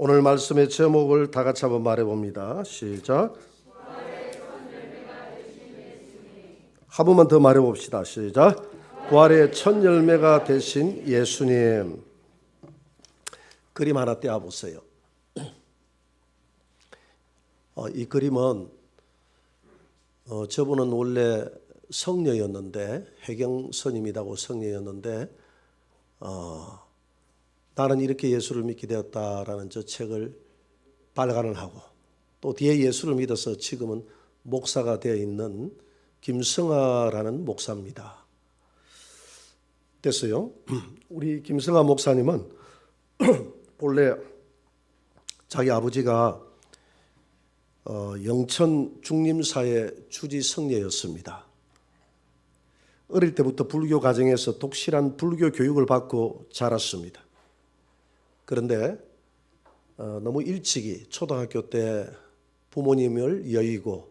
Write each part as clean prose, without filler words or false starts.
오늘 말씀의 제목을 다 같이 한번 말해봅니다. 시작. 한 번만 더 말해봅시다. 시작. 부활의 첫 열매가 되신 예수님. 그림 하나 떼어보세요. 이 그림은 저분은 원래 성녀였는데, 해경 스님이라고 성녀였는데 나는 이렇게 예수를 믿게 되었다라는 저 책을 발간을 하고, 또 뒤에 예수를 믿어서 지금은 목사가 되어 있는 김성아라는 목사입니다. 됐어요. 우리 김성아 목사님은 본래 자기 아버지가 영천 중림사의 주지 성녀였습니다. 어릴 때부터 불교 가정에서 독실한 불교 교육을 받고 자랐습니다. 그런데 너무 일찍이 초등학교 때 부모님을 여의고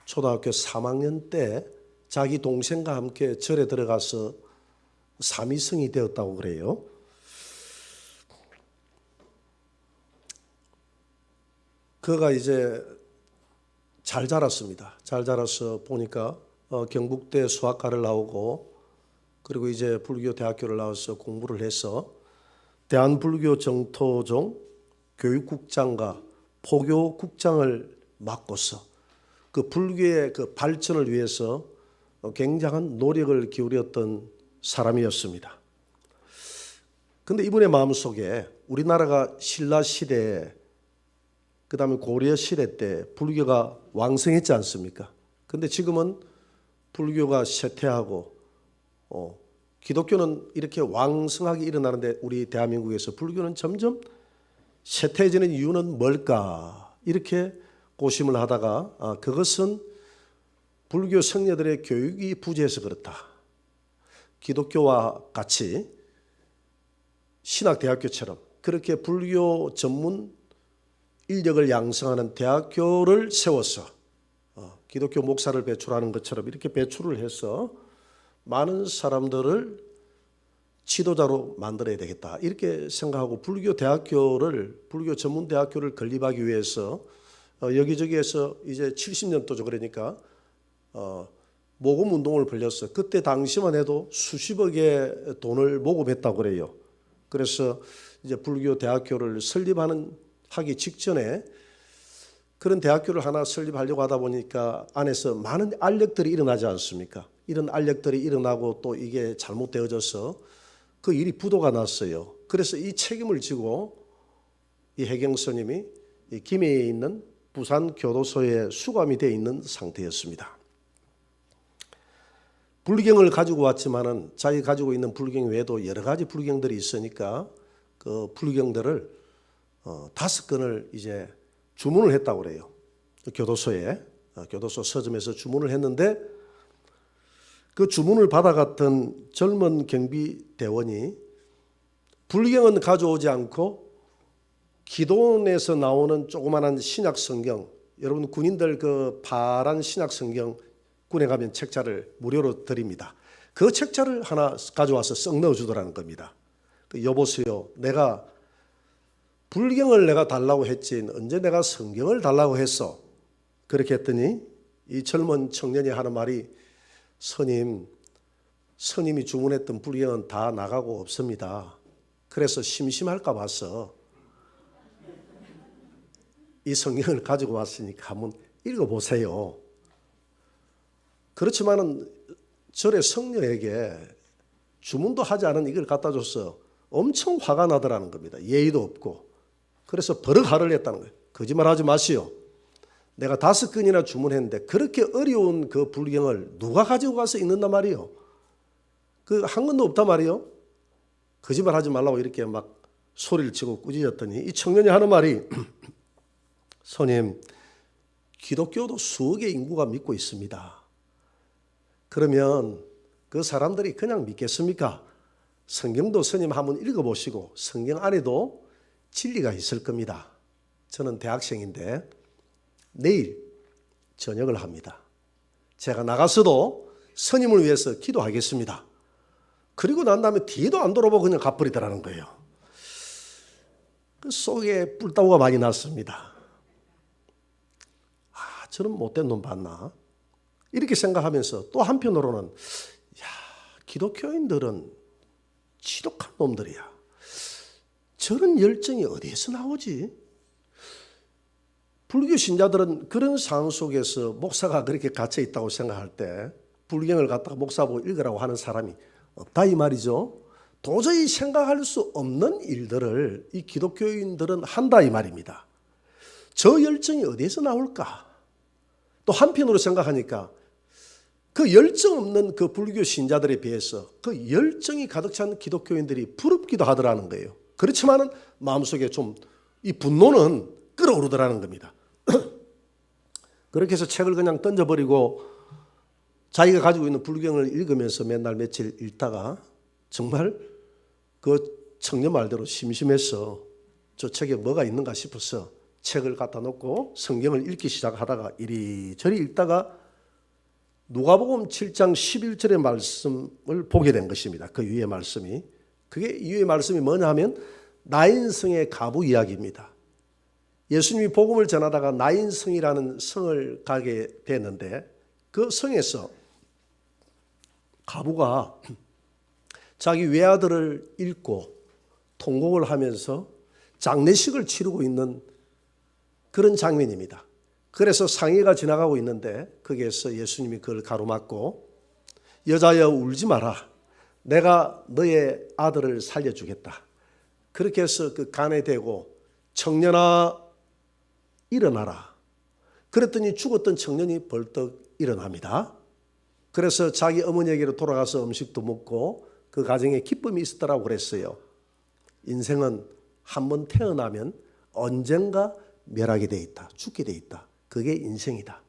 초등학교 3학년 때 자기 동생과 함께 절에 들어가서 삼위성이 되었다고 그래요. 그가 이제 잘 자랐습니다. 잘 자라서 보니까 경북대 수학과를 나오고, 그리고 이제 불교 대학교를 나와서 공부를 해서 대한불교정토종 교육국장과 포교국장을 맡고서 그 불교의 그 발전을 위해서 굉장한 노력을 기울였던 사람이었습니다. 그런데 이분의 마음속에 우리나라가 신라시대, 그 다음에 고려시대 때 불교가 왕성했지 않습니까? 그런데 지금은 불교가 쇠퇴하고 기독교는 이렇게 왕성하게 일어나는데 우리 대한민국에서 불교는 점점 쇠퇴해지는 이유는 뭘까? 이렇게 고심을 하다가 그것은 불교 성녀들의 교육이 부재해서 그렇다. 기독교와 같이 신학대학교처럼 그렇게 불교 전문 인력을 양성하는 대학교를 세워서 기독교 목사를 배출하는 것처럼 이렇게 배출을 해서 많은 사람들을 지도자로 만들어야 되겠다, 이렇게 생각하고 불교 대학교를, 불교 전문 대학교를 건립하기 위해서 여기저기에서 이제 70년도죠. 그러니까 모금 운동을 벌였어. 그때 당시만 해도 수십억의 돈을 모금했다고 그래요. 그래서 이제 불교 대학교를 하기 직전에 그런 대학교를 하나 설립하려고 하다 보니까 안에서 많은 알력들이 일어나지 않습니까? 이런 알력들이 일어나고 또 이게 잘못되어져서 그 일이 부도가 났어요. 그래서 이 책임을 지고 이 해경 스님이 이 김해에 있는 부산 교도소에 수감이 되어 있는 상태였습니다. 불경을 가지고 왔지만은 자기 가지고 있는 불경 외에도 여러 가지 불경들이 있으니까 그 불경들을 5건을 이제 주문을 했다고 그래요. 교도소에, 교도소 서점에서 주문을 했는데 그 주문을 받아갔던 젊은 경비대원이 불경은 가져오지 않고 기도원에서 나오는 조그마한 신약 성경, 여러분 군인들 그 파란 신약 성경 군에 가면 책자를 무료로 드립니다. 그 책자를 하나 가져와서 썩 넣어주더라는 겁니다. 여보세요, 내가 불경을 내가 달라고 했지 언제 내가 성경을 달라고 했어? 그렇게 했더니 이 젊은 청년이 하는 말이, 스님이 주문했던 불경은 다 나가고 없습니다. 그래서 심심할까 봐서 이 성경을 가지고 왔으니까 한번 읽어보세요. 그렇지만은 절의 성녀에게 주문도 하지 않은 이걸 갖다 줘서 엄청 화가 나더라는 겁니다. 예의도 없고. 그래서 버럭 화를 냈다는 거예요. 거짓말하지 마시오. 내가 5건이나 주문했는데 그렇게 어려운 그 불경을 누가 가지고 가서 읽는단 말이요? 그 한 건도 없단 말이요? 거짓말하지 말라고 이렇게 막 소리를 치고 꾸짖었더니 이 청년이 하는 말이 스님, 기독교도 수억의 인구가 믿고 있습니다. 그러면 그 사람들이 그냥 믿겠습니까? 성경도 스님 한번 읽어보시고 성경 안에도 진리가 있을 겁니다. 저는 대학생인데 내일 저녁을 합니다. 제가 나가서도 스님을 위해서 기도하겠습니다. 그리고 난 다음에 뒤도 안 돌아보고 그냥 가버리더라는 거예요. 그 속에 뿔따구가 많이 났습니다. 저런 못된 놈 봤나? 이렇게 생각하면서 또 한편으로는 기독교인들은 지독한 놈들이야. 저런 열정이 어디에서 나오지? 불교 신자들은 그런 상황 속에서 목사가 그렇게 갇혀 있다고 생각할 때 불경을 갖다가 목사 보고 읽으라고 하는 사람이 없다 이 말이죠. 도저히 생각할 수 없는 일들을 이 기독교인들은 한다 이 말입니다. 저 열정이 어디에서 나올까? 또 한편으로 생각하니까 그 열정 없는 그 불교 신자들에 비해서 그 열정이 가득 찬 기독교인들이 부럽기도 하더라는 거예요. 그렇지만은 마음속에 좀 이 분노는 끓어오르더라는 겁니다. 그렇게 해서 책을 그냥 던져버리고 자기가 가지고 있는 불경을 읽으면서 맨날 며칠 읽다가 정말 그 청년 말대로 심심해서 저 책에 뭐가 있는가 싶어서 책을 갖다 놓고 성경을 읽기 시작하다가 이리저리 읽다가 누가복음 7장 11절의 말씀을 보게 된 것입니다. 그 위의 말씀이. 그게 이 위의 말씀이 뭐냐 하면 나인성의 가부 이야기입니다. 예수님이 복음을 전하다가 나인성이라는 성을 가게 됐는데 그 성에서 가부가 자기 외아들을 잃고 통곡을 하면서 장례식을 치르고 있는 그런 장면입니다. 그래서 상회가 지나가고 있는데 거기에서 예수님이 그걸 가로막고 여자여 울지 마라. 내가 너의 아들을 살려주겠다. 그렇게 해서 그 간에 대고 청년아 일어나라. 그랬더니 죽었던 청년이 벌떡 일어납니다. 그래서 자기 어머니에게로 돌아가서 음식도 먹고 그 가정에 기쁨이 있었다고 그랬어요. 인생은 한번 태어나면 언젠가 멸하게 돼 있다. 죽게 돼 있다. 그게 인생이다.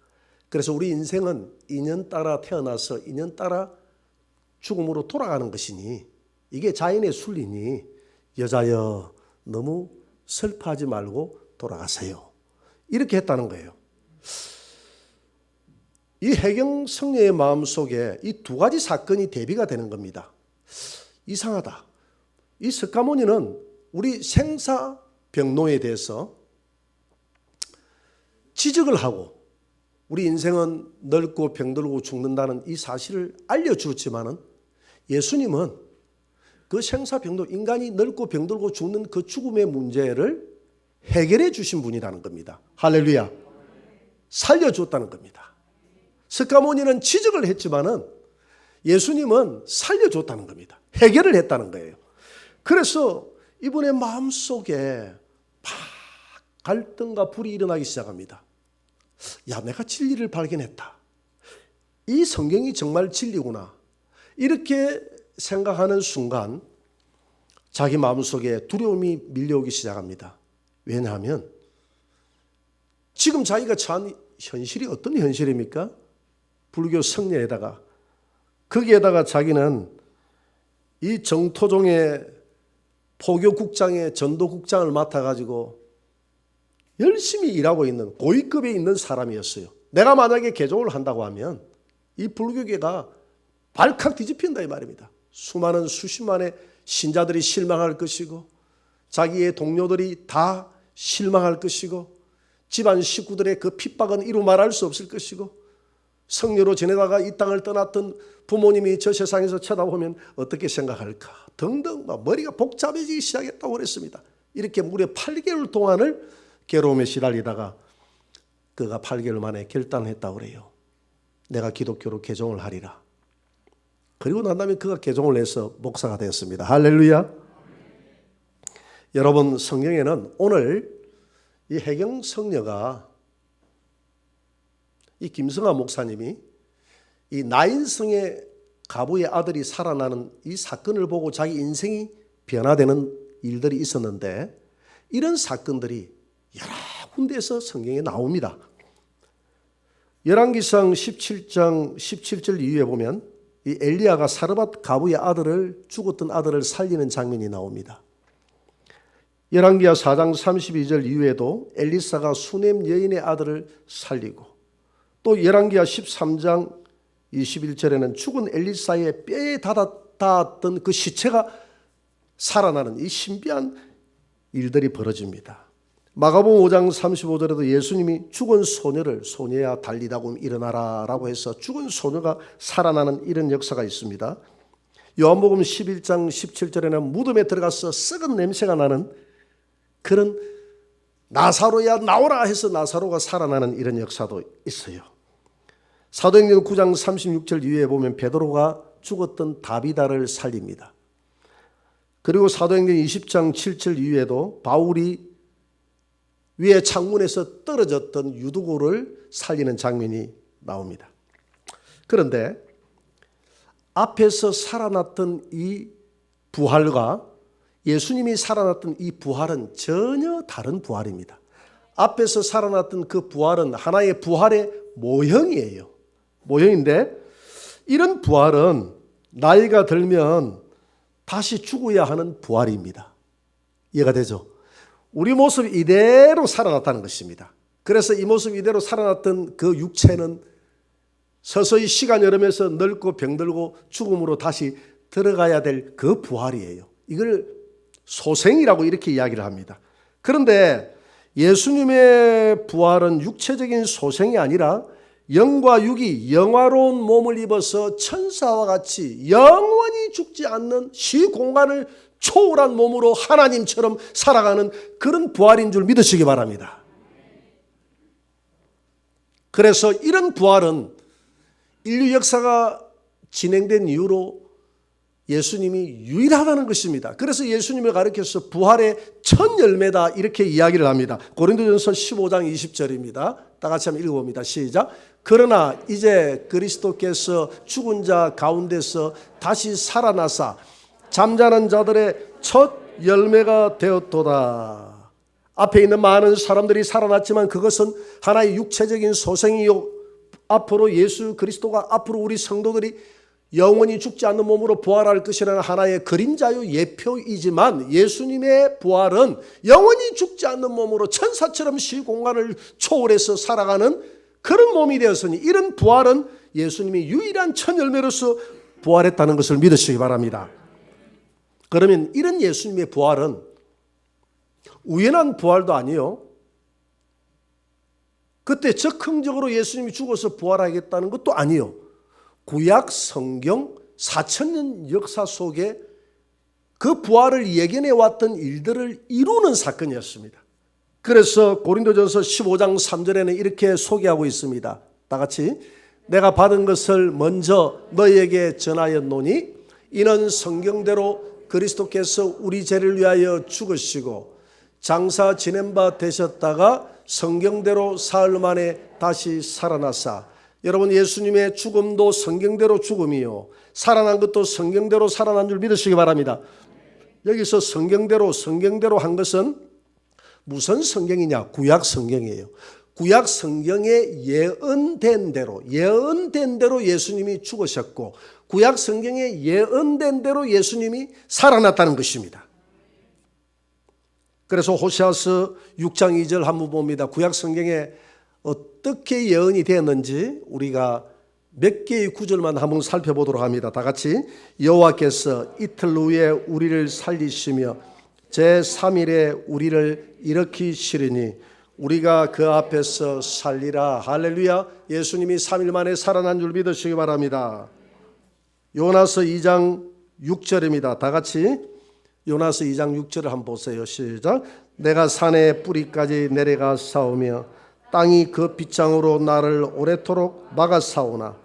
그래서 우리 인생은 인연 따라 태어나서 인연 따라 죽음으로 돌아가는 것이니 이게 자연의 순리니 여자여 너무 슬퍼하지 말고 돌아가세요. 이렇게 했다는 거예요. 이 해경 성녀의 마음속에 이 두 가지 사건이 대비가 되는 겁니다. 이상하다. 이 석가모니는 우리 생사병로에 대해서 지적을 하고 우리 인생은 늙고 병들고 죽는다는 이 사실을 알려주었지만은 예수님은 그 생사병로 인간이 늙고 병들고 죽는 그 죽음의 문제를 해결해 주신 분이라는 겁니다. 할렐루야. 살려줬다는 겁니다. 석가모니는 지적을 했지만은 예수님은 살려줬다는 겁니다. 해결을 했다는 거예요. 그래서 이분의 마음속에 막 갈등과 불이 일어나기 시작합니다. 야, 내가 진리를 발견했다. 이 성경이 정말 진리구나. 이렇게 생각하는 순간 자기 마음속에 두려움이 밀려오기 시작합니다. 왜냐하면 지금 자기가 처한 현실이 어떤 현실입니까? 불교 성례에다가 거기에다가 자기는 이 정토종의 포교국장의 전도국장을 맡아가지고 열심히 일하고 있는 고위급에 있는 사람이었어요. 내가 만약에 개종을 한다고 하면 이 불교계가 발칵 뒤집힌다 이 말입니다. 수많은 수십만의 신자들이 실망할 것이고 자기의 동료들이 다 실망할 것이고 집안 식구들의 그 핍박은 이루 말할 수 없을 것이고 성녀로 지내다가 이 땅을 떠났던 부모님이 저 세상에서 쳐다보면 어떻게 생각할까 등등 머리가 복잡해지기 시작했다고 그랬습니다. 이렇게 무려 8개월 동안을 괴로움에 시달리다가 그가 8개월 만에 결단했다고 그래요. 내가 기독교로 개종을 하리라. 그리고 난 다음에 그가 개종을 해서 목사가 되었습니다. 할렐루야. 여러분 성경에는 오늘 이 해경 성녀가 이 김성하 목사님이 이 나인성의 가부의 아들이 살아나는 이 사건을 보고 자기 인생이 변화되는 일들이 있었는데 이런 사건들이 여러 군데에서 성경에 나옵니다. 열왕기상 17장 17절 이후에 보면 이 엘리야가 사르밧 가부의 아들을 죽었던 아들을 살리는 장면이 나옵니다. 열왕기하 4장 32절 이후에도 엘리사가 수넴 여인의 아들을 살리고 또 열왕기하 13장 21절에는 죽은 엘리사의 뼈에 닿았던 그 시체가 살아나는 이 신비한 일들이 벌어집니다. 마가복음 5장 35절에도 예수님이 죽은 소녀를 소녀야 달리다고 일어나라 라고 해서 죽은 소녀가 살아나는 이런 역사가 있습니다. 요한복음 11장 17절에는 무덤에 들어가서 썩은 냄새가 나는 그런 나사로야 나오라 해서 나사로가 살아나는 이런 역사도 있어요. 사도행전 9장 36절 이후에 보면 베드로가 죽었던 다비다를 살립니다. 그리고 사도행전 20장 7절 이후에도 바울이 위에 창문에서 떨어졌던 유두고를 살리는 장면이 나옵니다. 그런데 앞에서 살아났던 이 부활과 예수님이 살아났던 이 부활은 전혀 다른 부활입니다. 앞에서 살아났던 그 부활은 하나의 부활의 모형이에요. 모형인데 이런 부활은 나이가 들면 다시 죽어야 하는 부활입니다. 이해가 되죠? 우리 모습 이대로 살아났다는 것입니다. 그래서 이 모습 이대로 살아났던 그 육체는 서서히 시간이 흐르면서 늙고 병들고 죽음으로 다시 들어가야 될 그 부활이에요. 이걸 소생이라고 이렇게 이야기를 합니다. 그런데 예수님의 부활은 육체적인 소생이 아니라 영과 육이 영화로운 몸을 입어서 천사와 같이 영원히 죽지 않는 시공간을 초월한 몸으로 하나님처럼 살아가는 그런 부활인 줄 믿으시기 바랍니다. 그래서 이런 부활은 인류 역사가 진행된 이후로 예수님이 유일하다는 것입니다. 그래서 예수님을 가리켜서 부활의 첫 열매다 이렇게 이야기를 합니다. 고린도전서 15장 20절입니다. 다 같이 한번 읽어봅니다. 시작. 그러나 이제 그리스도께서 죽은 자 가운데서 다시 살아나사 잠자는 자들의 첫 열매가 되었도다. 앞에 있는 많은 사람들이 살아났지만 그것은 하나의 육체적인 소생이요, 앞으로 예수 그리스도가 앞으로 우리 성도들이 영원히 죽지 않는 몸으로 부활할 것이라는 하나의 그림자요 예표이지만 예수님의 부활은 영원히 죽지 않는 몸으로 천사처럼 시공간을 초월해서 살아가는 그런 몸이 되었으니 이런 부활은 예수님이 유일한 첫 열매로서 부활했다는 것을 믿으시기 바랍니다. 그러면 이런 예수님의 부활은 우연한 부활도 아니요, 그때 적극적으로 예수님이 죽어서 부활하겠다는 것도 아니요, 구약 성경 4,000년 역사 속에 그 부활을 예견해 왔던 일들을 이루는 사건이었습니다. 그래서 고린도전서 15장 3절에는 이렇게 소개하고 있습니다. 다 같이 내가 받은 것을 먼저 너희에게 전하였노니 이는 성경대로 그리스도께서 우리 죄를 위하여 죽으시고 장사 지낸 바 되셨다가 성경대로 사흘 만에 다시 살아나사. 여러분, 예수님의 죽음도 성경대로 죽음이요, 살아난 것도 성경대로 살아난 줄 믿으시기 바랍니다. 여기서 성경대로 한 것은 무슨 성경이냐? 구약 성경이에요. 구약 성경에 예언된 대로 예수님이 죽으셨고 구약 성경에 예언된 대로 예수님이 살아났다는 것입니다. 그래서 호세아서 6장 2절 한번 봅니다. 구약 성경에 어떻게 예언이 되었는지 우리가 몇 개의 구절만 한번 살펴보도록 합니다. 다 같이 여호와께서 이틀 후에 우리를 살리시며 제3일에 우리를 일으키시리니 우리가 그 앞에서 살리라. 할렐루야. 예수님이 3일 만에 살아난 줄 믿으시기 바랍니다. 요나서 2장 6절입니다. 다 같이 요나서 2장 6절을 한번 보세요. 시작. 내가 산의 뿌리까지 내려가 싸우며 땅이 그 빗장으로 나를 오래도록 막아 싸우나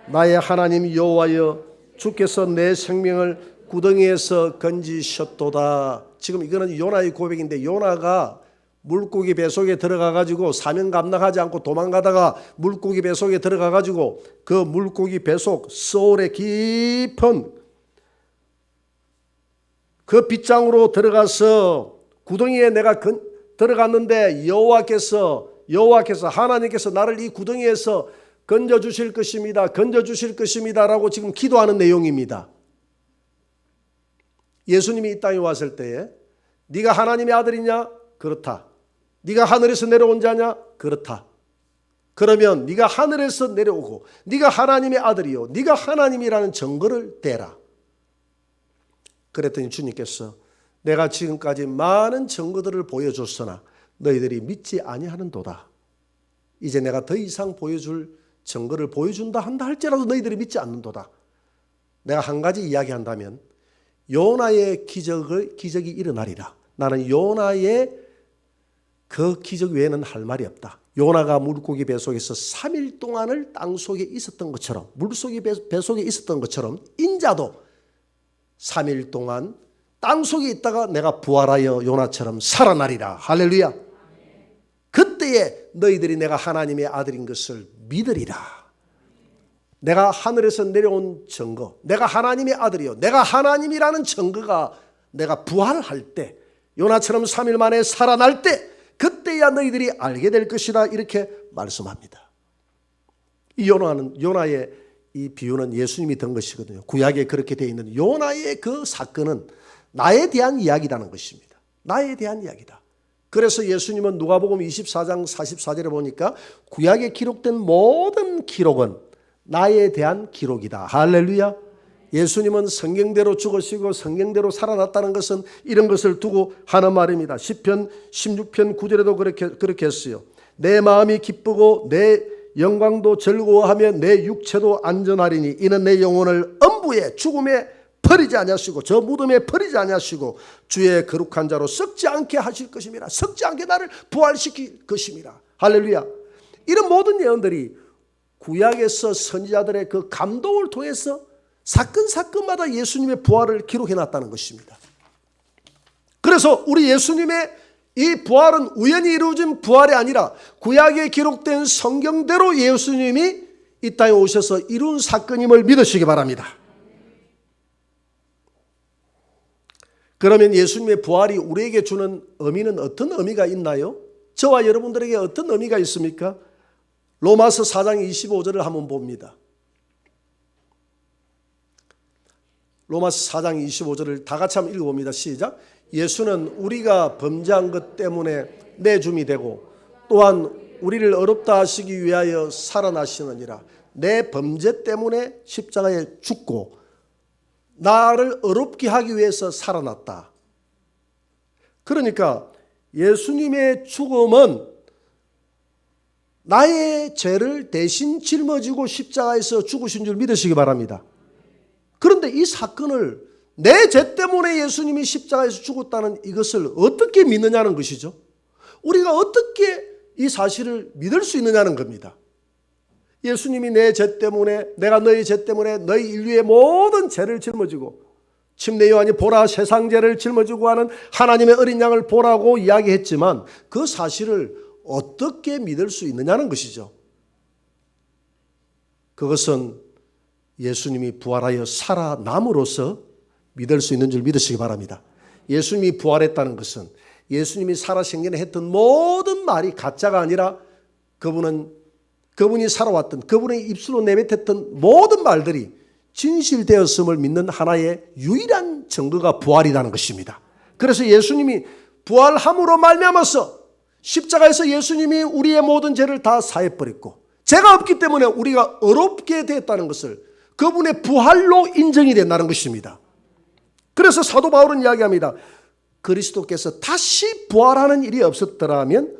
나의 하나님 여호와여 주께서 내 생명을 구덩이에서 건지셨도다. 지금 이거는 요나의 고백인데 요나가 물고기 뱃속에 들어가가지고 사명 감당하지 않고 도망가다가 물고기 뱃속에 들어가가지고 그 물고기 뱃속 소울의 깊은 그 빗장으로 들어가서 구덩이에 내가 들어갔는데 여호와께서 하나님께서 나를 이 구덩이에서 건져주실 것입니다 라고 지금 기도하는 내용입니다. 예수님이 이 땅에 왔을 때에 네가 하나님의 아들이냐? 그렇다. 네가 하늘에서 내려온 자냐? 그렇다. 그러면 네가 하늘에서 내려오고 네가 하나님의 아들이요 네가 하나님이라는 증거를 대라. 그랬더니 주님께서 내가 지금까지 많은 증거들을 보여줬으나 너희들이 믿지 아니하는도다. 이제 내가 더 이상 보여줄 증거를 보여준다 한다 할지라도 너희들이 믿지 않는도다. 내가 한 가지 이야기한다면 요나의 기적이 일어나리라. 나는 요나의 그 기적 외에는 할 말이 없다. 요나가 물고기 뱃속에서 3일 동안을 땅속에 있었던 것처럼, 물속에 뱃속에 있었던 것처럼 인자도 3일 동안 땅속에 있다가 내가 부활하여 요나처럼 살아나리라. 할렐루야. 그때에 너희들이 내가 하나님의 아들인 것을 믿으리라. 내가 하늘에서 내려온 증거, 내가 하나님의 아들이요, 내가 하나님이라는 증거가 내가 부활할 때, 요나처럼 3일 만에 살아날 때, 그때야 너희들이 알게 될 것이다. 이렇게 말씀합니다. 이 요나의 이 비유는 예수님이 든 것이거든요. 구약에 그렇게 되어 있는 요나의 그 사건은 나에 대한 이야기라는 것입니다. 나에 대한 이야기다. 그래서 예수님은 누가복음 24장 44절에 보니까 구약에 기록된 모든 기록은 나에 대한 기록이다. 할렐루야. 예수님은 성경대로 죽으시고 성경대로 살아났다는 것은 이런 것을 두고 하는 말입니다. 시편 16편 9절에도 그렇게 했어요. 내 마음이 기쁘고 내 영광도 즐거워하며 내 육체도 안전하리니 이는 내 영혼을 엄부에 죽음에 버리지 아니하시고 저 무덤에 버리지 아니하시고 주의 거룩한 자로 썩지 않게 하실 것임이라. 썩지 않게 나를 부활시킬 것임이라. 할렐루야. 이런 모든 예언들이 구약에서 선지자들의 그 감동을 통해서 사건마다 예수님의 부활을 기록해 놨다는 것입니다. 그래서 우리 예수님의 이 부활은 우연히 이루어진 부활이 아니라 구약에 기록된 성경대로 예수님이 이 땅에 오셔서 이룬 사건임을 믿으시기 바랍니다. 그러면 예수님의 부활이 우리에게 주는 의미는 어떤 의미가 있나요? 저와 여러분들에게 어떤 의미가 있습니까? 로마서 4장 25절을 한번 봅니다. 로마서 4장 25절을 다 같이 한번 읽어봅니다. 시작. 예수는 우리가 범죄한 것 때문에 내줌이 되고 또한 우리를 어렵다 하시기 위하여 살아나시느니라. 내 범죄 때문에 십자가에 죽고 나를 어렵게 하기 위해서 살아났다. 그러니까 예수님의 죽음은 나의 죄를 대신 짊어지고 십자가에서 죽으신 줄 믿으시기 바랍니다. 그런데 이 사건을 내 죄 때문에 예수님이 십자가에서 죽었다는 이것을 어떻게 믿느냐는 것이죠. 우리가 어떻게 이 사실을 믿을 수 있느냐는 겁니다. 예수님이 내 죄 때문에, 내가 너희 죄 때문에 너희 인류의 모든 죄를 짊어지고, 침례 요한이 보라 세상 죄를 짊어지고 하는 하나님의 어린 양을 보라고 이야기했지만 그 사실을 어떻게 믿을 수 있느냐는 것이죠. 그것은 예수님이 부활하여 살아남으로써 믿을 수 있는 줄 믿으시기 바랍니다. 예수님이 부활했다는 것은 예수님이 살아생전에 했던 모든 말이 가짜가 아니라 그분이 살아왔던, 그분의 입술로 내뱉었던 모든 말들이 진실되었음을 믿는 하나의 유일한 증거가 부활이라는 것입니다. 그래서 예수님이 부활함으로 말미암아서 십자가에서 예수님이 우리의 모든 죄를 다 사해버렸고 죄가 없기 때문에 우리가 어렵게 됐다는 것을 그분의 부활로 인정이 된다는 것입니다. 그래서 사도 바울은 이야기합니다. 그리스도께서 다시 부활하는 일이 없었더라면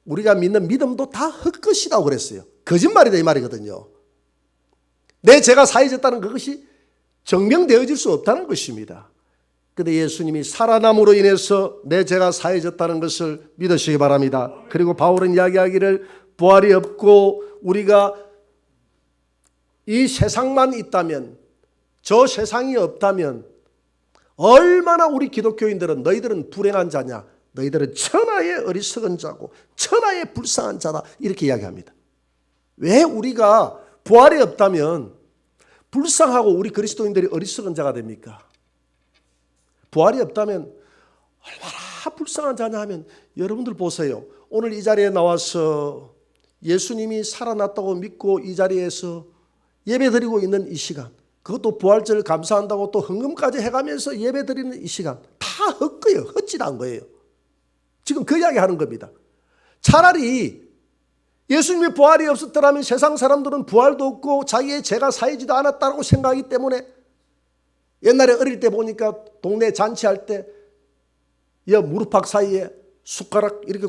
우리가 믿는 믿음도 다 헛것이라고 그랬어요. 거짓말이다 이 말이거든요. 내 죄가 사해졌다는 그것이 증명되어질 수 없다는 것입니다. 그런데 예수님이 살아남으로 인해서 내 죄가 사해졌다는 것을 믿으시기 바랍니다. 그리고 바울은 이야기하기를 부활이 없고 우리가 이 세상만 있다면, 저 세상이 없다면 얼마나 우리 기독교인들은 너희들은 불행한 자냐, 너희들은 천하의 어리석은 자고 천하의 불쌍한 자다 이렇게 이야기합니다. 왜 우리가 부활이 없다면 불쌍하고 우리 그리스도인들이 어리석은 자가 됩니까? 부활이 없다면 얼마나 불쌍한 자냐 하면 여러분들 보세요. 오늘 이 자리에 나와서 예수님이 살아났다고 믿고 이 자리에서 예배드리고 있는 이 시간, 그것도 부활절 감사한다고 또 헌금까지 해가면서 예배드리는 이 시간 다 헛거예요. 헛짓한 거예요. 지금 그 이야기 하는 겁니다. 차라리 예수님의 부활이 없었더라면 세상 사람들은 부활도 없고 자기의 죄가 사해지도 않았다고 생각하기 때문에 옛날에 어릴 때 보니까 동네 잔치할 때 무릎팍 사이에 숟가락 이렇게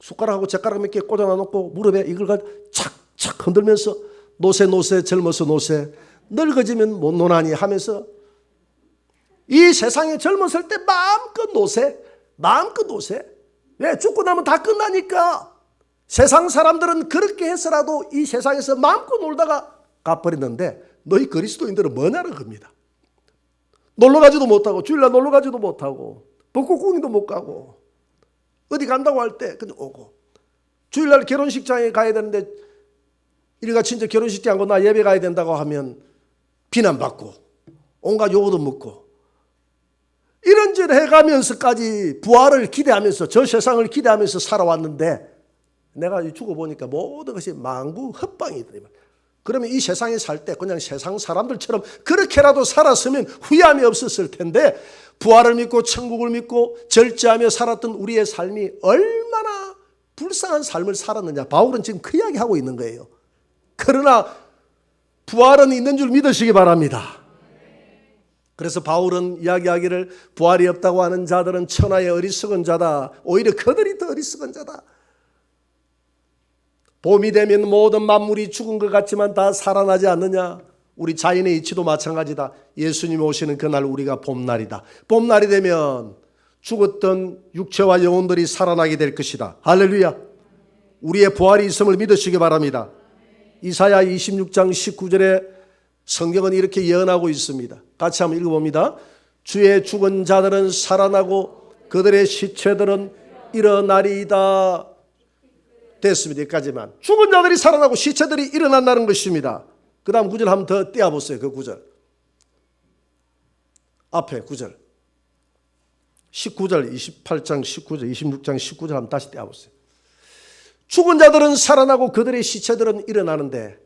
숟가락하고 젓가락 몇 개 꽂아놔 놓고 무릎에 이걸 가지고 착착 흔들면서 노세 젊어서 노세 늙어지면 못 노나니 하면서 이 세상에 젊었을 때 마음껏 노세. 왜? 죽고 나면 다 끝나니까. 세상 사람들은 그렇게 해서라도 이 세상에서 마음껏 놀다가 가버렸는데 너희 그리스도인들은 뭐냐는 겁니다. 놀러 가지도 못하고 주일날 놀러 가지도 못하고 벚꽃구경도 못 가고 어디 간다고 할 때 그냥 오고 주일날 결혼식장에 가야 되는데 일가 친척 결혼식장 가고 나 예배 가야 된다고 하면 비난받고 온갖 요구도 묻고 이런저런 해가면서까지 부활을 기대하면서 저 세상을 기대하면서 살아왔는데 내가 죽어보니까 모든 것이 망구 헛방이더니 그러면 이 세상에 살 때 그냥 세상 사람들처럼 그렇게라도 살았으면 후회함이 없었을 텐데 부활을 믿고 천국을 믿고 절제하며 살았던 우리의 삶이 얼마나 불쌍한 삶을 살았느냐. 바울은 지금 그 이야기하고 있는 거예요. 그러나 부활은 있는 줄 믿으시기 바랍니다. 그래서 바울은 이야기하기를 부활이 없다고 하는 자들은 천하의 어리석은 자다. 오히려 그들이 더 어리석은 자다. 봄이 되면 모든 만물이 죽은 것 같지만 다 살아나지 않느냐. 우리 자연의 이치도 마찬가지다. 예수님 오시는 그날 우리가 봄날이다. 봄날이 되면 죽었던 육체와 영혼들이 살아나게 될 것이다. 할렐루야. 우리의 부활이 있음을 믿으시기 바랍니다. 이사야 26장 19절에 성경은 이렇게 예언하고 있습니다. 같이 한번 읽어봅니다. 주의 죽은 자들은 살아나고 그들의 시체들은 일어나리이다. 됐습니다. 여기까지만. 죽은 자들이 살아나고 시체들이 일어난다는 것입니다. 그 다음 9절 한번 더 떼어보세요. 그 9절. 앞에 9절. 19절, 28장 19절, 26장 19절 한번 다시 떼어보세요. 죽은 자들은 살아나고 그들의 시체들은 일어나는데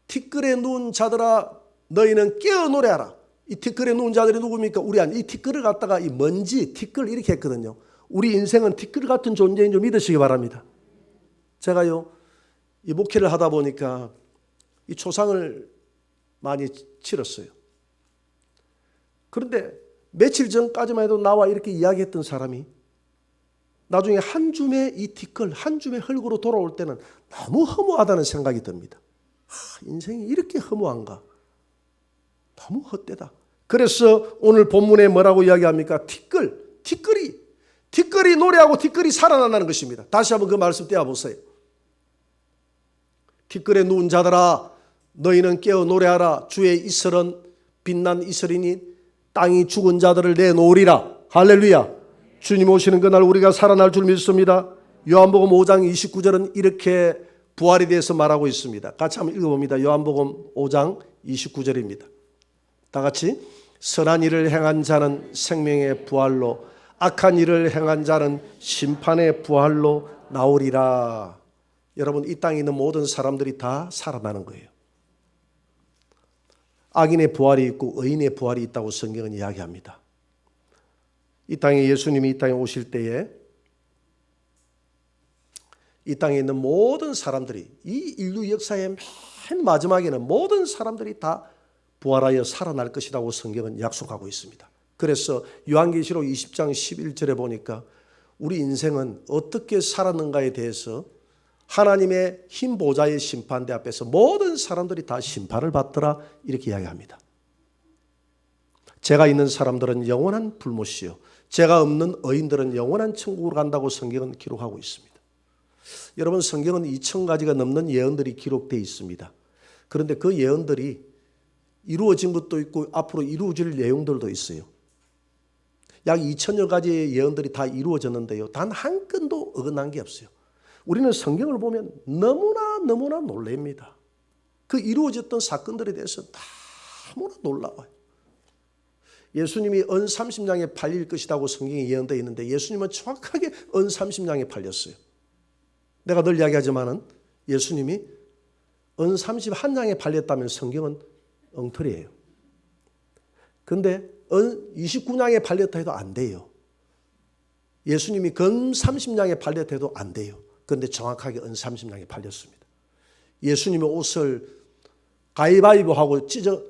티끌에 누운 자들아 너희는 깨어 노래하라. 이 티끌에 누운 자들이 누굽니까? 우리 이 티끌을 갖다가 이 먼지, 티끌 이렇게 했거든요. 우리 인생은 티끌 같은 존재인 줄 믿으시기 바랍니다. 제가요, 이 목회를 하다 보니까 이 초상을 많이 치렀어요. 그런데 며칠 전까지만 해도 나와 이렇게 이야기했던 사람이 나중에 한 줌의 이 티끌, 한 줌의 흙으로 돌아올 때는 너무 허무하다는 생각이 듭니다. 인생이 이렇게 허무한가? 너무 헛되다. 그래서 오늘 본문에 뭐라고 이야기합니까? 티끌이 노래하고 티끌이 살아난다는 것입니다. 다시 한번 그 말씀 떼어보세요. 티끌에 누운 자들아 너희는 깨어 노래하라. 주의 이슬은 빛난 이슬이니 땅이 죽은 자들을 내놓으리라. 할렐루야. 주님 오시는 그날 우리가 살아날 줄 믿습니다. 요한복음 5장 29절은 이렇게 부활에 대해서 말하고 있습니다. 같이 한번 읽어봅니다. 요한복음 5장 29절입니다. 다 같이 선한 일을 행한 자는 생명의 부활로 악한 일을 행한 자는 심판의 부활로 나오리라. 여러분 이 땅에 있는 모든 사람들이 다 살아나는 거예요. 악인의 부활이 있고 의인의 부활이 있다고 성경은 이야기합니다. 이 땅에 예수님이 이 땅에 오실 때에 이 땅에 있는 모든 사람들이 이 인류 역사의 맨 마지막에는 모든 사람들이 다 부활하여 살아날 것이라고 성경은 약속하고 있습니다. 그래서 요한계시록 20장 11절에 보니까 우리 인생은 어떻게 살았는가에 대해서 하나님의 흰 보좌의 심판대 앞에서 모든 사람들이 다 심판을 받더라 이렇게 이야기합니다. 죄가 있는 사람들은 영원한 불못이요 죄가 없는 의인들은 영원한 천국으로 간다고 성경은 기록하고 있습니다. 여러분 성경은 2000가지가 넘는 예언들이 기록되어 있습니다. 그런데 그 예언들이 이루어진 것도 있고 앞으로 이루어질 내용들도 있어요. 약 2000여 가지의 예언들이 다 이루어졌는데요. 단 한 건도 어긋난 게 없어요. 우리는 성경을 보면 너무나 놀랍니다. 그 이루어졌던 사건들에 대해서 너무나 놀라워요. 예수님이 은 30냥에 팔릴 것이라고 성경에 예언되어 있는데 예수님은 정확하게 은 30냥에 팔렸어요. 내가 늘 이야기하지만은 예수님이 은 31냥에 팔렸다면 성경은 엉터리예요. 그런데 은 29냥에 팔렸다 해도 안 돼요. 예수님이 금 30냥에 팔렸다 해도 안 돼요. 그런데 정확하게 은 30냥에 팔렸습니다. 예수님의 옷을 가위바위보하고 찢어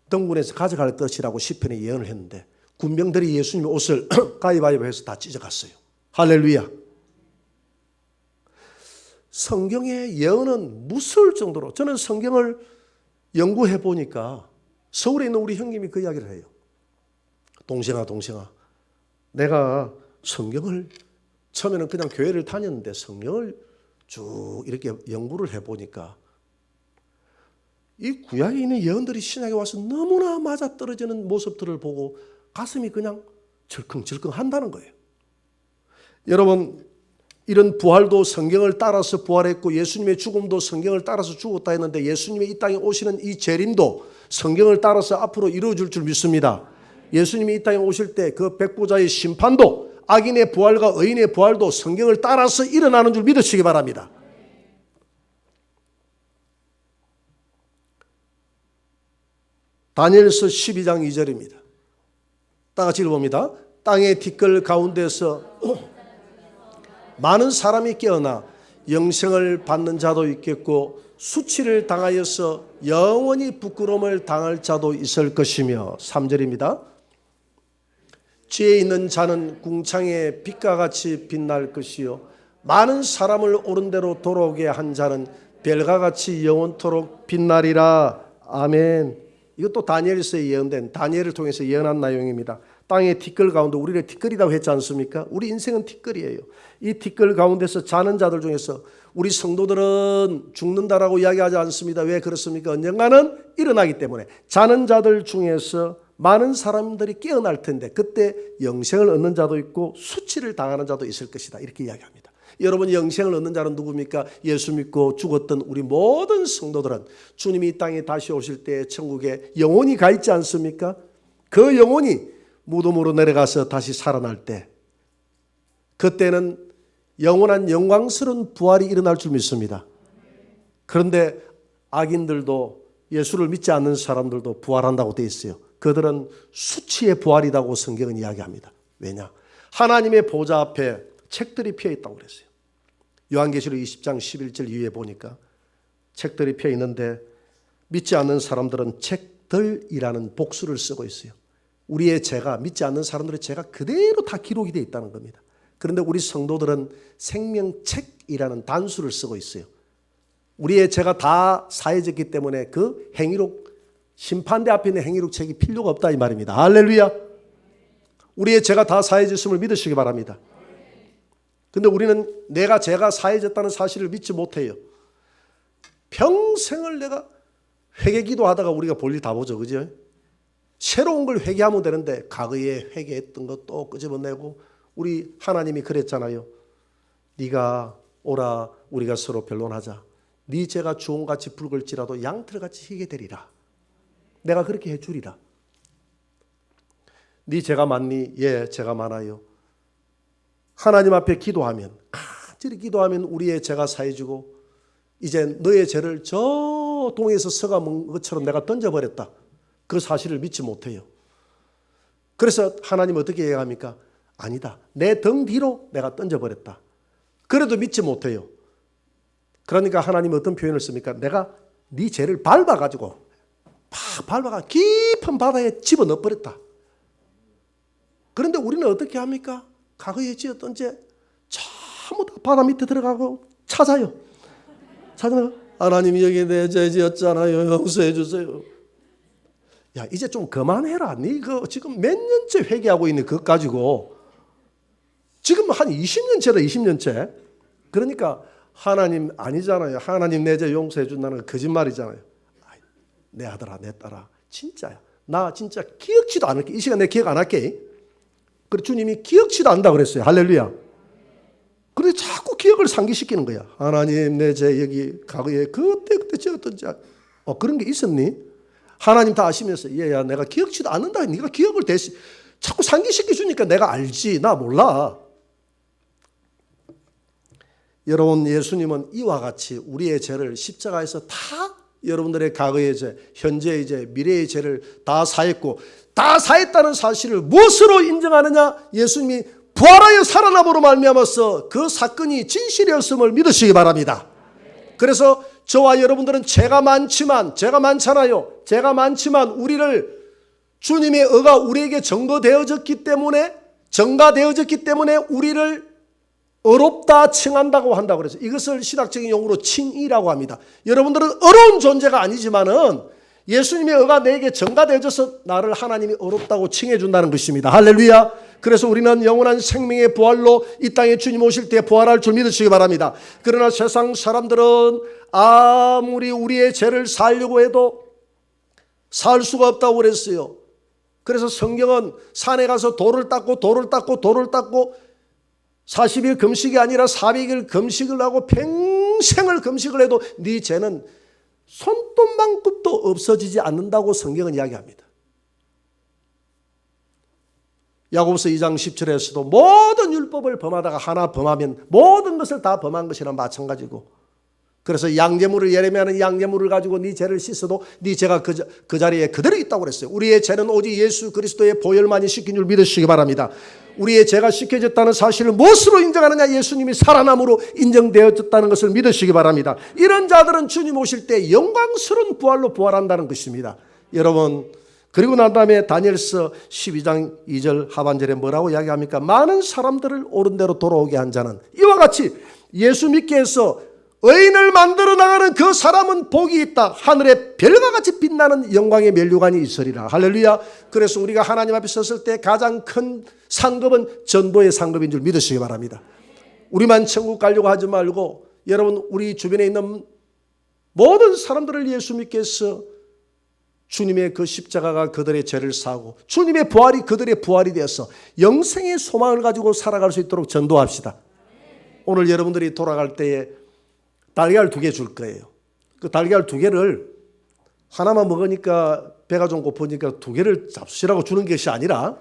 등분해서 가져갈 것이라고 시편에 예언을 했는데 군병들이 예수님의 옷을 가위바위보해서 다 찢어갔어요. 할렐루야. 성경의 예언은 무서울 정도로, 저는 성경을 연구해 보니까 서울에 있는 우리 형님이 그 이야기를 해요. 동생아 내가 성경을 처음에는 그냥 교회를 다녔는데 성경을 쭉 이렇게 연구를 해 보니까 이 구약에 있는 예언들이 신약에 와서 너무나 맞아떨어지는 모습들을 보고 가슴이 그냥 절컹절컹 한다는 거예요. 여러분, 이런 부활도 성경을 따라서 부활했고 예수님의 죽음도 성경을 따라서 죽었다 했는데 예수님의 이 땅에 오시는 이 재림도 성경을 따라서 앞으로 이루어질 줄 믿습니다. 예수님이 이 땅에 오실 때 그 백보자의 심판도 악인의 부활과 의인의 부활도 성경을 따라서 일어나는 줄 믿으시기 바랍니다. 다니엘서 12장 2절입니다. 다 같이 읽어봅니다. 땅의 티끌 가운데서 많은 사람이 깨어나 영생을 받는 자도 있겠고 수치를 당하여서 영원히 부끄러움을 당할 자도 있을 것이며 3절입니다. 지혜 있는 자는 궁창의 빛과 같이 빛날 것이요 많은 사람을 옳은 대로 돌아오게 한 자는 별과 같이 영원토록 빛나리라. 아멘. 이것도 다니엘서에 예언된, 다니엘을 통해서 예언한 내용입니다. 땅의 티끌 가운데, 우리를 티끌이라고 했지 않습니까? 우리 인생은 티끌이에요. 이 티끌 가운데서 자는 자들 중에서 우리 성도들은 죽는다라고 이야기하지 않습니다. 왜 그렇습니까? 언젠가는 일어나기 때문에 자는 자들 중에서 많은 사람들이 깨어날 텐데 그때 영생을 얻는 자도 있고 수치를 당하는 자도 있을 것이다. 이렇게 이야기합니다. 여러분, 영생을 얻는 자는 누굽니까? 예수 믿고 죽었던 우리 모든 성도들은 주님이 이 땅에 다시 오실 때 천국에 영혼이 가 있지 않습니까? 그 영혼이 무덤으로 내려가서 다시 살아날 때 그때는 영원한 영광스러운 부활이 일어날 줄 믿습니다. 그런데 악인들도 예수를 믿지 않는 사람들도 부활한다고 되어 있어요. 그들은 수치의 부활이라고 성경은 이야기합니다. 왜냐? 하나님의 보좌 앞에 책들이 피어 있다고 그랬어요. 요한계시록 20장 11절 이후에 보니까 책들이 피어 있는데 믿지 않는 사람들은 책들이라는 복수를 쓰고 있어요. 우리의 죄가, 믿지 않는 사람들의 죄가 그대로 다 기록이 되어 있다는 겁니다. 그런데 우리 성도들은 생명책이라는 단수를 쓰고 있어요. 우리의 죄가 다 사해졌기 때문에 그 행위록, 심판대 앞에 있는 행위록 책이 필요가 없다 이 말입니다. 할렐루야. 우리의 죄가 다 사해졌음을 믿으시기 바랍니다. 근데 우리는 내가 죄가 사해졌다는 사실을 믿지 못해요. 평생을 내가 회개기도 하다가 우리가 볼일 다 보죠. 그죠? 새로운 걸 회개하면 되는데 과거에 회개했던 것도 끄집어내고, 우리 하나님이 그랬잖아요. 네가 오라 우리가 서로 변론하자. 네 죄가 주홍같이 붉을지라도 양털같이 희게 되리라. 내가 그렇게 해주리라. 네 죄가 많니? 예, 죄가 많아요. 하나님 앞에 기도하면, 간절히 기도하면 우리의 죄가 사해지고 이제 너의 죄를 저 동에서 서가 먹은 것처럼 내가 던져버렸다. 그 사실을 믿지 못해요. 그래서 하나님 어떻게 해야 합니까? 아니다. 내 등 뒤로 내가 던져버렸다. 그래도 믿지 못해요. 그러니까 하나님이 어떤 표현을 씁니까? 내가 네 죄를 밟아가지고 밟아가 깊은 바다에 집어넣어버렸다. 그런데 우리는 어떻게 합니까? 과거에 지었던 죄 전부 다 바다 밑에 들어가고 찾아요. 하나님이 여기 내 죄 지었잖아요. 용서해 주세요. 야, 이제 좀 그만해라. 네가 지금 몇 년째 회개하고 있는 그것 가지고 지금 한 20년째다. 20년째. 그러니까 하나님 아니잖아요. 하나님 내 죄 용서해 준다는 거 거짓말이잖아요. 내 아들아, 내 딸아, 진짜야. 나 진짜 기억지도 않을게. 이 시간 내 기억 안 할게. 그래, 주님이 기억지도 않는다 그랬어요. 할렐루야. 그래 자꾸 기억을 상기시키는 거야. 하나님 내 죄 여기 과거에 그때 지었던 죄. 그런 게 있었니? 하나님 다 아시면서 얘야 내가 기억지도 않는다. 네가 기억을 자꾸 상기시켜 주니까 내가 알지. 나 몰라. 여러분, 예수님은 이와 같이 우리의 죄를 십자가에서 다 여러분들의 과거의 죄, 현재의 죄, 미래의 죄를 다 사했고, 다 사했다는 사실을 무엇으로 인정하느냐? 예수님이 부활하여 살아남으로 말미암아서 그 사건이 진실이었음을 믿으시기 바랍니다. 그래서 저와 여러분들은 죄가 많잖아요. 죄가 많지만 우리를 주님의 의가 우리에게 증거되어졌기 때문에 우리를 어렵다 칭한다고 한다고 그래서 이것을 신학적인 용어로 칭의라고 합니다. 여러분들은 어려운 존재가 아니지만은 예수님의 의가 내게 증가되어져서 나를 하나님이 어렵다고 칭해 준다는 것입니다. 할렐루야. 그래서 우리는 영원한 생명의 부활로 이 땅에 주님 오실 때 부활할 줄 믿으시기 바랍니다. 그러나 세상 사람들은 아무리 우리의 죄를 살려고 해도 살 수가 없다고 그랬어요. 그래서 성경은 산에 가서 돌을 닦고 40일 금식이 아니라 400일 금식을 하고 평생을 금식을 해도 네 죄는 손톱만큼도 없어지지 않는다고 성경은 이야기합니다. 야고보서 2장 17에서도 모든 율법을 범하다가 하나 범하면 모든 것을 다 범한 것이나 마찬가지고, 그래서 양재물을 예레미야는 양재물을 가지고 네 죄를 씻어도 네 죄가 그 자리에 그대로 있다고 그랬어요. 우리의 죄는 오직 예수 그리스도의 보혈만이 씻긴 줄 믿으시기 바랍니다. 우리의 죄가 씻겨졌다는 사실을 무엇으로 인정하느냐? 예수님이 살아남으로 인정되어졌다는 것을 믿으시기 바랍니다. 이런 자들은 주님 오실 때 영광스러운 부활로 부활한다는 것입니다. 여러분, 그리고 난 다음에 다니엘서 12장 2절 하반절에 뭐라고 이야기합니까? 많은 사람들을 옳은 대로 돌아오게 한 자는 이와 같이 예수 믿게 해서 의인을 만들어 나가는 그 사람은 복이 있다. 하늘의 별과 같이 빛나는 영광의 면류관이 있으리라. 할렐루야. 그래서 우리가 하나님 앞에 섰을 때 가장 큰 상급은 전도의 상급인 줄 믿으시기 바랍니다. 우리만 천국 가려고 하지 말고 여러분, 우리 주변에 있는 모든 사람들을 예수 믿게 해서 주님의 그 십자가가 그들의 죄를 사고 주님의 부활이 그들의 부활이 되어서 영생의 소망을 가지고 살아갈 수 있도록 전도합시다. 오늘 여러분들이 돌아갈 때에 달걀 2개 줄 거예요. 그 달걀 2개를 하나만 먹으니까 배가 좀 고프니까 2개를 잡수시라고 주는 것이 아니라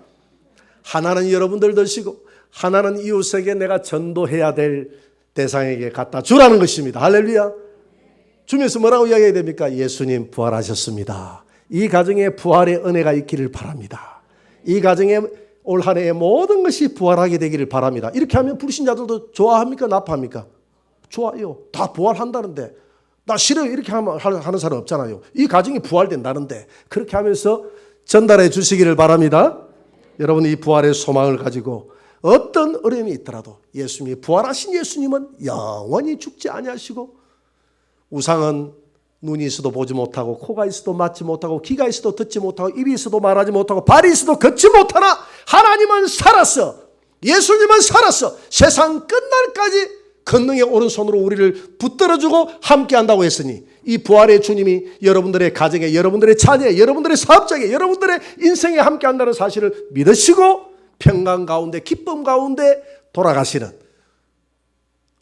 하나는 여러분들 드시고 하나는 이웃에게 내가 전도해야 될 대상에게 갖다 주라는 것입니다. 할렐루야. 주면서 뭐라고 이야기해야 됩니까? 예수님 부활하셨습니다. 이 가정에 부활의 은혜가 있기를 바랍니다. 이 가정에 올 한 해의 모든 것이 부활하게 되기를 바랍니다. 이렇게 하면 불신자들도 좋아합니까? 나빠합니까? 좋아요. 다 부활한다는데 나 싫어요 이렇게 하는 사람 없잖아요. 이 가정이 부활된다는데 그렇게 하면서 전달해 주시기를 바랍니다. 여러분, 이 부활의 소망을 가지고 어떤 어려움이 있더라도 예수님이 부활하신 예수님은 영원히 죽지 아니하시고, 우상은 눈이 있어도 보지 못하고 코가 있어도 맞지 못하고 귀가 있어도 듣지 못하고 입이 있어도 말하지 못하고 발이 있어도 걷지 못하나 하나님은 살았어. 예수님은 살았어. 세상 끝날까지 권능의 오른손으로 우리를 붙들어주고 함께한다고 했으니 이 부활의 주님이 여러분들의 가정에, 여러분들의 자녀에, 여러분들의 사업장에, 여러분들의 인생에 함께한다는 사실을 믿으시고 평강 가운데, 기쁨 가운데 돌아가시는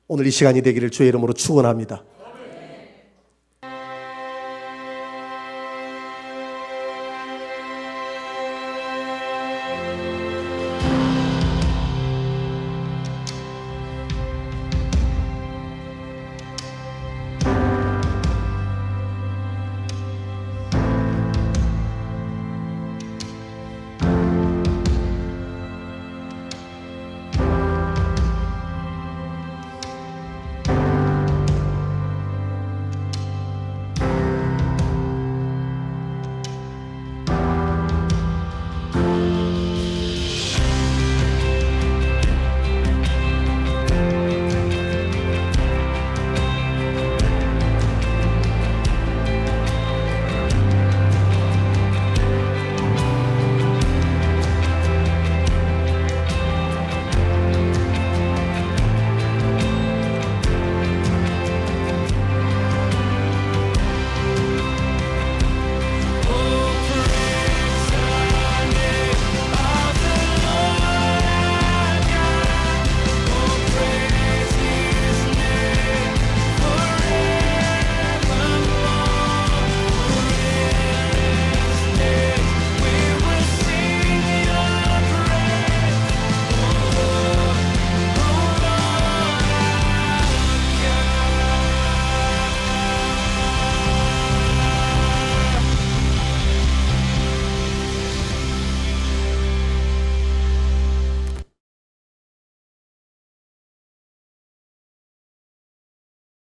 오늘 이 시간이 되기를 주의 이름으로 축원합니다.